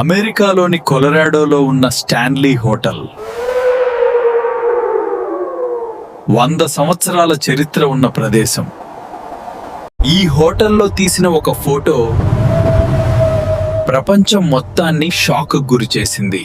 అమెరికాలోని కొలరాడోలో ఉన్న Stanley hotel 100 సంవత్సరాల చరిత్ర ఉన్న ప్రదేశం. ఈ హోటల్లో తీసిన ఒక ఫోటో ప్రపంచం మొత్తాన్ని షాక్కు గురిచేసింది.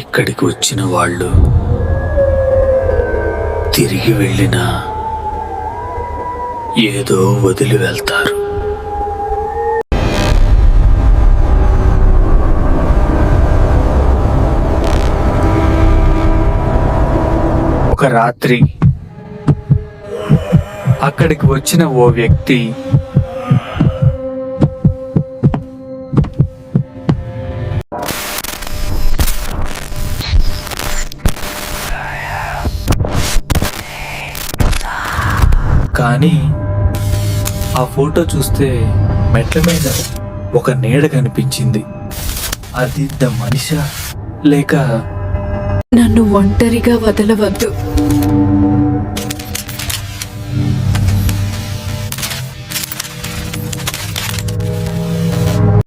ఇక్కడికి వచ్చిన వాళ్ళు తిరిగి వెళ్ళినా ఏదో వదిలి వెళ్తారు. ఒక రాత్రి అక్కడికి వచ్చిన ఓ వ్యక్తి కానీ ఆ ఫోటో చూస్తే మెట్ల మీద ఒక నీడ కనిపించింది. అది మనిషా లేక నన్ను ఒంటరిగా వదలవద్దు.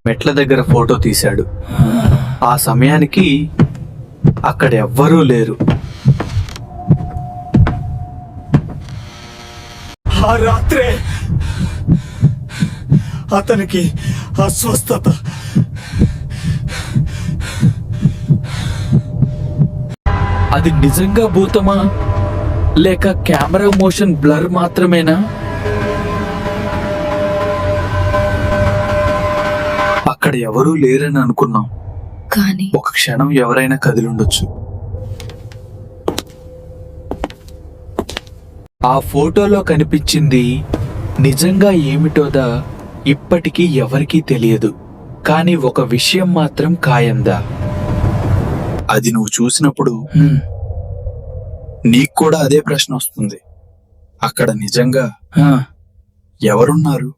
మెట్ల దగ్గర ఫోటో తీశాడు. ఆ సమయానికి అక్కడ ఎవ్వరూ లేరు. ఆ రాత్రే అతనికి అస్వస్థత. అది నిజంగా భూతమా లేక కెమెరా మోషన్ బ్లర్ మాత్రమేనా? అక్కడ ఎవరూ లేరని అనుకున్నాం, కానీ ఒక క్షణం ఎవరైనా కదిలుండొచ్చు. ఆ ఫోటోలో కనిపించింది నిజంగా ఏమిటోదా ఇప్పటికీ ఎవరికీ తెలియదు. కానీ ఒక విషయం మాత్రం ఖాయందా. అది నువ్వు చూసినప్పుడు నీకు కూడా అదే ప్రశ్న వస్తుంది. అక్కడ నిజంగా ఎవరున్నారు?